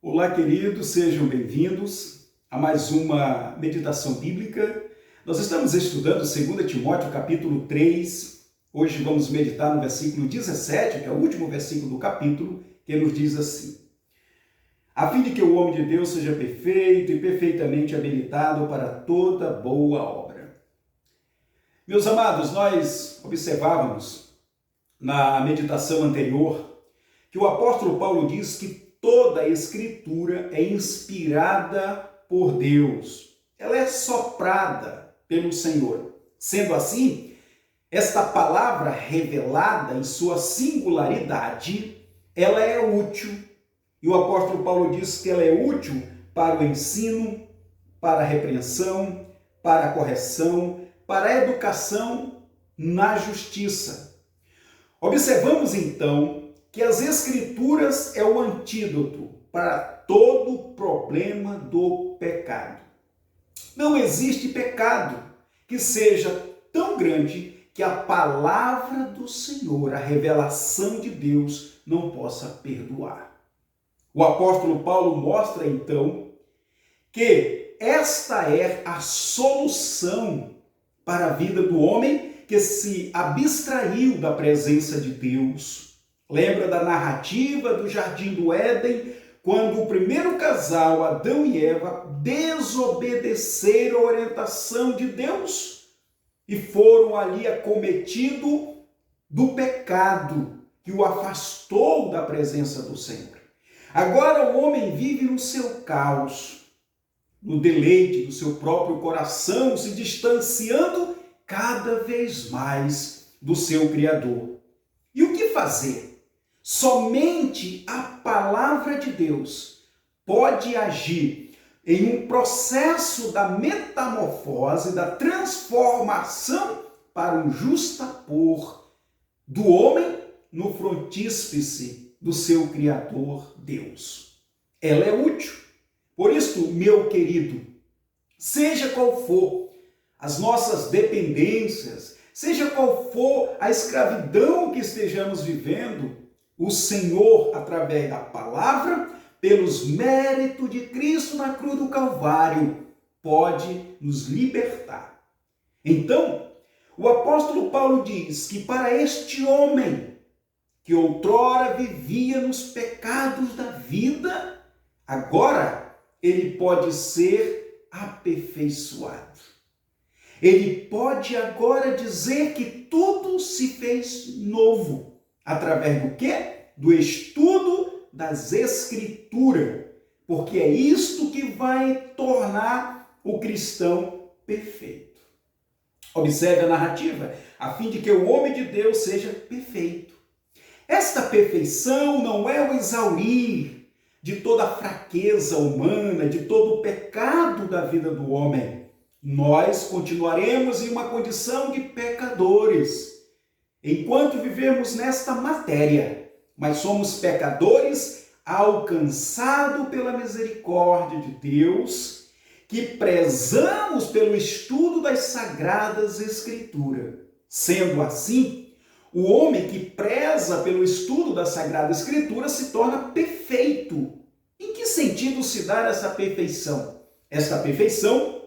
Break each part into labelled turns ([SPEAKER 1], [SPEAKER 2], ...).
[SPEAKER 1] Olá, queridos, sejam bem-vindos a mais uma meditação bíblica. Nós estamos estudando 2 Timóteo, capítulo 3. Hoje vamos meditar no versículo 17, que é o último versículo do capítulo, que nos diz assim: a fim de que o homem de Deus seja perfeito e perfeitamente habilitado para toda boa obra. Meus amados, nós observávamos na meditação anterior que o apóstolo Paulo diz que toda a Escritura é inspirada por Deus. Ela é soprada pelo Senhor. Sendo assim, esta palavra revelada em sua singularidade, ela é útil. E o apóstolo Paulo diz que ela é útil para o ensino, para a repreensão, para a correção, para a educação na justiça. Observamos então que as Escrituras é o antídoto para todo problema do pecado. Não existe pecado que seja tão grande que a palavra do Senhor, a revelação de Deus, não possa perdoar. O apóstolo Paulo mostra então que esta é a solução para a vida do homem que se abstraiu da presença de Deus. Lembra da narrativa do Jardim do Éden, quando o primeiro casal, Adão e Eva, desobedeceram a orientação de Deus e foram ali acometidos do pecado que o afastou da presença do Senhor. Agora o homem vive no seu caos, no deleite do seu próprio coração, se distanciando cada vez mais do seu Criador. E o que fazer? Somente a palavra de Deus pode agir em um processo da metamorfose, da transformação para um justapor do homem no frontíspice do seu Criador Deus. Ela é útil. Por isso, meu querido, seja qual for as nossas dependências, seja qual for a escravidão que estejamos vivendo, o Senhor, através da palavra, pelos méritos de Cristo na cruz do Calvário, pode nos libertar. Então, o apóstolo Paulo diz que para este homem, que outrora vivia nos pecados da vida, agora ele pode ser aperfeiçoado. Ele pode agora dizer que tudo se fez novo. Através do quê? Do estudo das Escrituras. Porque é isto que vai tornar o cristão perfeito. Observe a narrativa, a fim de que o homem de Deus seja perfeito. Esta perfeição não é o exaurir de toda a fraqueza humana, de todo o pecado da vida do homem. Nós continuaremos em uma condição de pecadores enquanto vivemos nesta matéria, mas somos pecadores alcançados pela misericórdia de Deus, que prezamos pelo estudo das Sagradas Escrituras. Sendo assim, o homem que preza pelo estudo da Sagrada Escritura se torna perfeito. Em que sentido se dá essa perfeição? Esta perfeição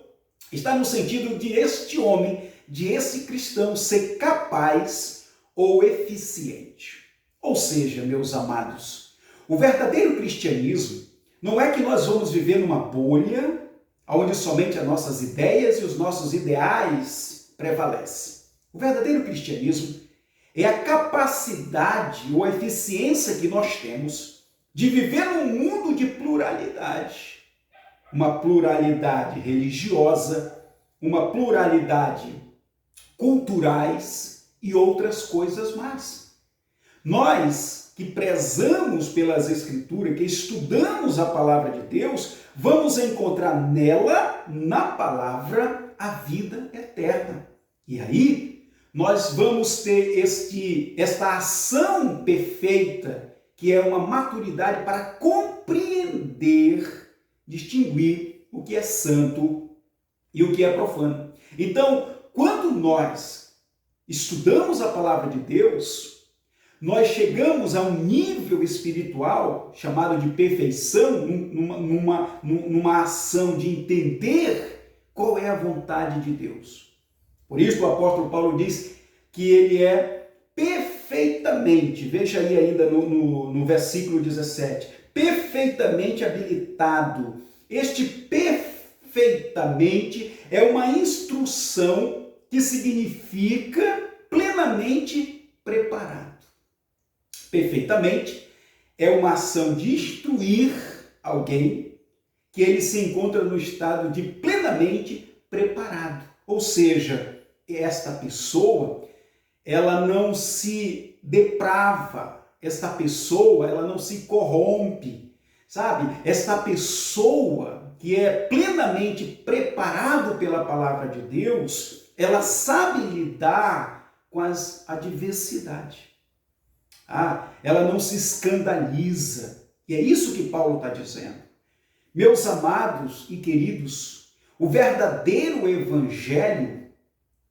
[SPEAKER 1] está no sentido de este homem, de esse cristão ser capaz ou eficiente. Ou seja, meus amados, o verdadeiro cristianismo não é que nós vamos viver numa bolha onde somente as nossas ideias e os nossos ideais prevalecem. O verdadeiro cristianismo é a capacidade ou a eficiência que nós temos de viver num mundo de pluralidade. Uma pluralidade religiosa, uma pluralidade culturais e outras coisas mais. Nós que prezamos pelas Escrituras, que estudamos a palavra de Deus, vamos encontrar nela, na palavra, a vida eterna. E aí, nós vamos ter esta ação perfeita, que é uma maturidade para compreender, distinguir o que é santo e o que é profano. Então, quando nós estudamos a palavra de Deus, nós chegamos a um nível espiritual chamado de perfeição, numa ação de entender qual é a vontade de Deus. Por isso o apóstolo Paulo diz que ele é perfeitamente, veja aí ainda no versículo 17, perfeitamente habilitado. Este perfeitamente é uma instrução que significa plenamente preparado. Perfeitamente é uma ação de instruir alguém que ele se encontra no estado de plenamente preparado. Ou seja, esta pessoa, ela não se deprava, esta pessoa, ela não se corrompe, sabe? Esta pessoa que é plenamente preparado pela palavra de Deus, ela sabe lidar com as adversidades. Ela não se escandaliza. E é isso que Paulo está dizendo. Meus amados e queridos, o verdadeiro evangelho,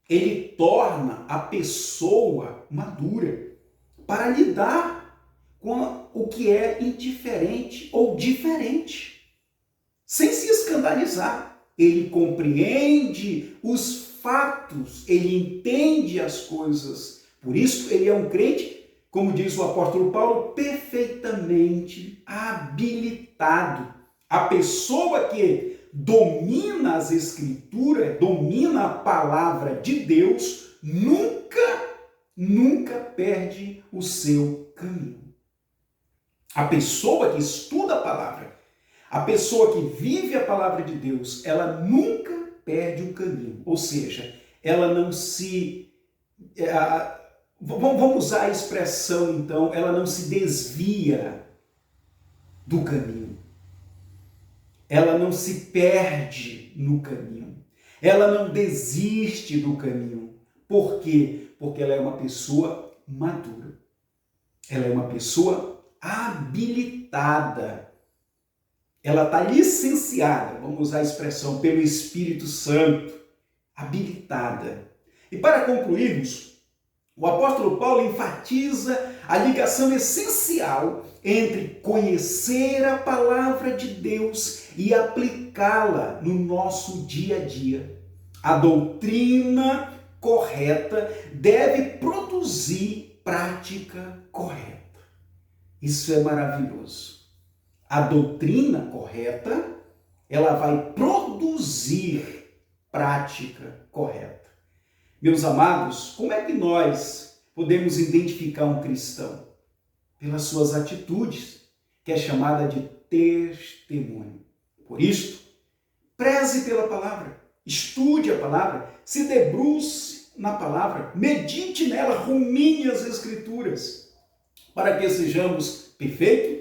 [SPEAKER 1] ele torna a pessoa madura para lidar com o que é indiferente ou diferente, sem se escandalizar. Ele compreende os fatos, ele entende as coisas. Por isso, ele é um crente, como diz o apóstolo Paulo, perfeitamente habilitado. A pessoa que domina as Escrituras, domina a palavra de Deus, nunca perde o seu caminho. A pessoa que estuda a palavra, a pessoa que vive a palavra de Deus, ela nunca perde o caminho. Ou seja, ela não se... Vamos usar a expressão, então, ela não se desvia do caminho. Ela não se perde no caminho. Ela não desiste do caminho. Por quê? Porque ela é uma pessoa madura. Ela é uma pessoa habilitada. Ela está licenciada, vamos usar a expressão, pelo Espírito Santo. Habilitada. E para concluirmos, o apóstolo Paulo enfatiza a ligação essencial entre conhecer a palavra de Deus e aplicá-la no nosso dia a dia. A doutrina correta deve produzir prática correta. Isso é maravilhoso. A doutrina correta, ela vai produzir prática correta. Meus amados, como é que nós podemos identificar um cristão? Pelas suas atitudes, que é chamada de testemunho. Por isto, preze pela palavra, estude a palavra, se debruce na palavra, medite nela, rumine as Escrituras, para que sejamos perfeitos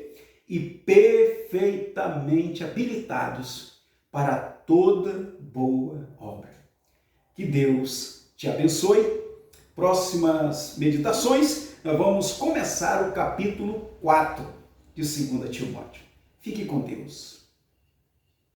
[SPEAKER 1] e perfeitamente habilitados para toda boa obra. Que Deus te abençoe. Próximas meditações, nós vamos começar o capítulo 4 de 2 Timóteo. Fique com Deus.